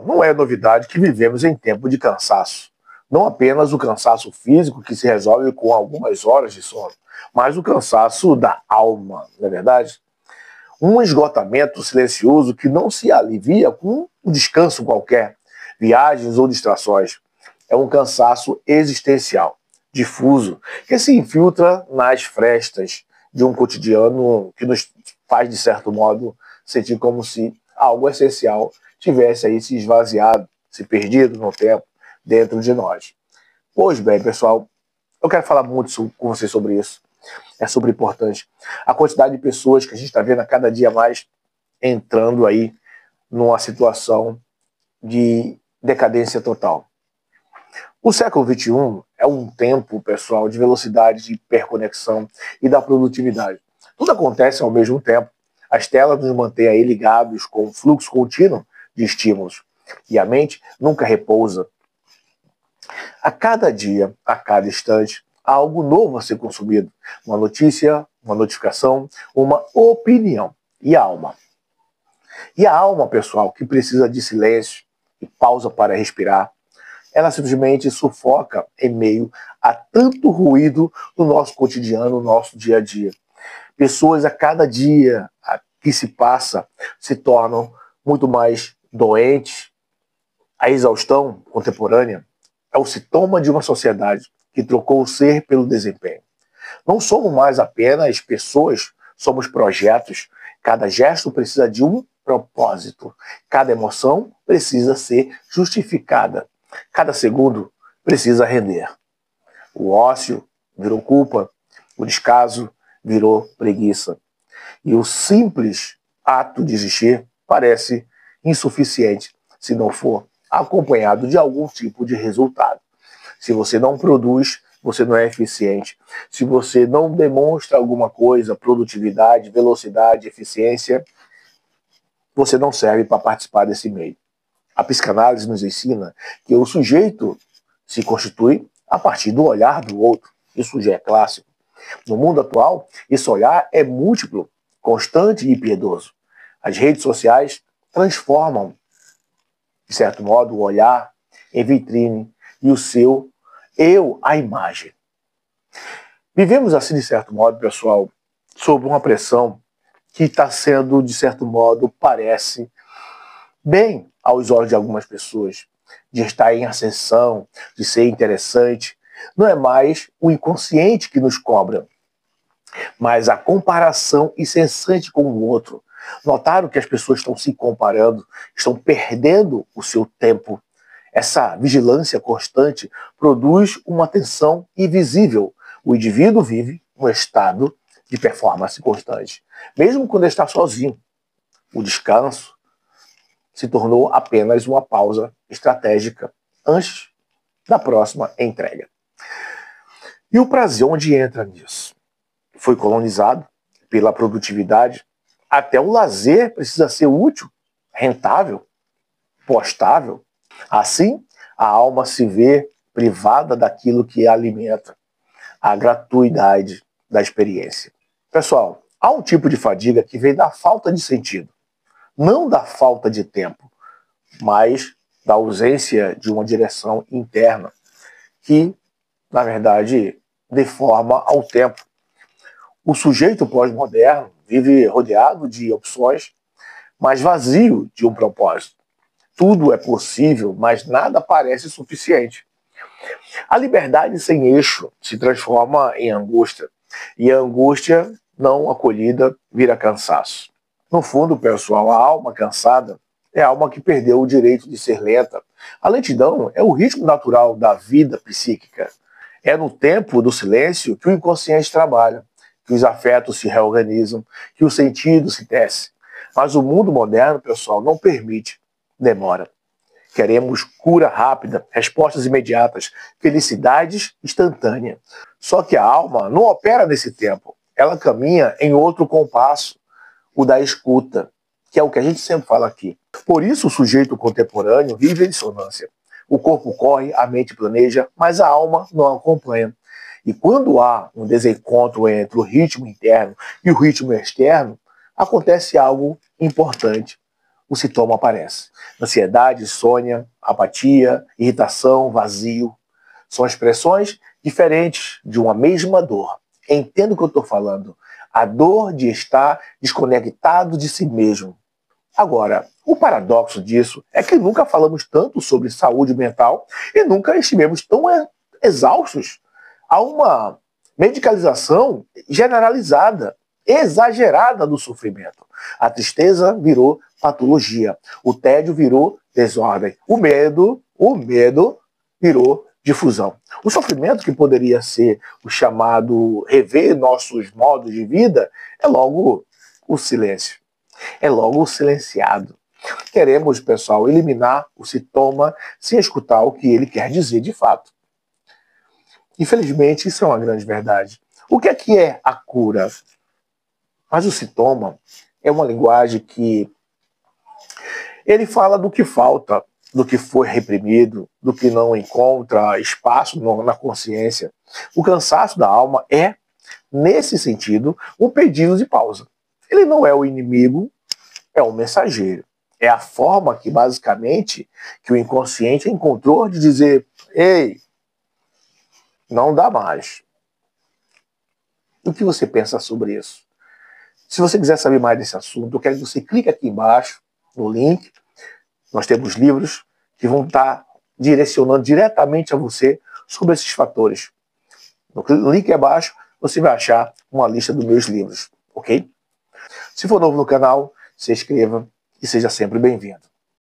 Pessoal, não é novidade que vivemos em tempo de cansaço. Não apenas o cansaço físico que se resolve com algumas horas de sono, mas o cansaço da alma, não é verdade? Um esgotamento silencioso que não se alivia com um descanso qualquer, viagens ou distrações. É um cansaço existencial, difuso, que se infiltra nas frestas de um cotidiano que nos faz, de certo modo, sentir como se algo essencial tivesse aí se esvaziado, se perdido no tempo dentro de nós. Pois bem, pessoal, eu quero falar muito com vocês sobre isso. É super importante. A quantidade de pessoas que a gente está vendo a cada dia mais entrando aí numa situação de decadência total. O século XXI é um tempo, pessoal, de velocidade, de hiperconexão e da produtividade. Tudo acontece ao mesmo tempo. As telas nos mantêm aí ligados com um fluxo contínuo de estímulos. E a mente nunca repousa. A cada dia, a cada instante, há algo novo a ser consumido. Uma notícia, uma notificação, uma opinião. E a alma? E a alma, pessoal, que precisa de silêncio e pausa para respirar, ela simplesmente sufoca em meio a tanto ruído no nosso cotidiano, no nosso dia a dia. Pessoas a cada dia que se passa se tornam muito mais doentes. A exaustão contemporânea é o sintoma de uma sociedade que trocou o ser pelo desempenho. Não somos mais apenas pessoas, somos projetos. Cada gesto precisa de um propósito. Cada emoção precisa ser justificada. Cada segundo precisa render. O ócio virou culpa, o descaso virou preguiça. E o simples ato de existir parece insuficiente se não for acompanhado de algum tipo de resultado. Se você não produz, você não é eficiente. Se você não demonstra alguma coisa, produtividade, velocidade, eficiência, você não serve para participar desse meio. A psicanálise nos ensina que o sujeito se constitui a partir do olhar do outro. Isso já é clássico. No mundo atual, esse olhar é múltiplo, constante e piedoso. As redes sociais transformam, de certo modo, o olhar em vitrine e o seu eu à imagem. Vivemos assim, de certo modo, pessoal, sob uma pressão que está sendo, de certo modo, parece bem aos olhos de algumas pessoas, de estar em ascensão, de ser interessante. Não é mais o inconsciente que nos cobra, mas a comparação incessante com o outro. Notaram que as pessoas estão se comparando, estão perdendo o seu tempo. Essa vigilância constante produz uma tensão invisível. O indivíduo vive um estado de performance constante, mesmo quando está sozinho. O descanso se tornou apenas uma pausa estratégica antes da próxima entrega. E o prazer onde entra nisso? Foi colonizado pela produtividade. Até o lazer precisa ser útil, rentável, postável. Assim, a alma se vê privada daquilo que a alimenta, a gratuidade da experiência. Pessoal, há um tipo de fadiga que vem da falta de sentido, não da falta de tempo, mas da ausência de uma direção interna que, na verdade, deforma ao tempo. O sujeito pós-moderno vive rodeado de opções, mas vazio de um propósito. Tudo é possível, mas nada parece suficiente. A liberdade sem eixo se transforma em angústia, e a angústia não acolhida vira cansaço. No fundo, pessoal, a alma cansada é a alma que perdeu o direito de ser lenta. A lentidão é o ritmo natural da vida psíquica. É no tempo do silêncio que o inconsciente trabalha, que os afetos se reorganizam, que o sentido se tece. Mas o mundo moderno, pessoal, não permite demora. Queremos cura rápida, respostas imediatas, felicidades instantâneas. Só que a alma não opera nesse tempo. Ela caminha em outro compasso, o da escuta, que é o que a gente sempre fala aqui. Por isso o sujeito contemporâneo vive em dissonância. O corpo corre, a mente planeja, mas a alma não acompanha. E quando há um desencontro entre o ritmo interno e o ritmo externo, acontece algo importante. o sintoma aparece. Ansiedade, insônia, apatia, irritação, vazio. São expressões diferentes de uma mesma dor. Entenda o que eu estou falando. A dor de estar desconectado de si mesmo. Agora, o paradoxo disso é que nunca falamos tanto sobre saúde mental e nunca estivemos tão exaustos. Há uma medicalização generalizada, exagerada do sofrimento. A tristeza virou patologia. O tédio virou desordem. O medo virou difusão. O sofrimento, que poderia ser o chamado rever nossos modos de vida, é logo o silêncio. É logo o silenciado. Queremos, pessoal, eliminar o sintoma sem escutar o que ele quer dizer de fato. Infelizmente, isso é uma grande verdade. O que é a cura? Mas o sintoma é uma linguagem que ele fala do que falta, do que foi reprimido, do que não encontra espaço na consciência. O cansaço da alma é, nesse sentido, um pedido de pausa. Ele não é o inimigo, é o mensageiro. É a forma que, basicamente, que o inconsciente encontrou de dizer: ei, não dá mais. O que você pensa sobre isso? Se você quiser saber mais desse assunto, eu quero que você clique aqui embaixo, no link. Nós temos livros que vão estar direcionando diretamente a você sobre esses fatores. No link abaixo, você vai achar uma lista dos meus livros, ok? Se for novo no canal, se inscreva e seja sempre bem-vindo.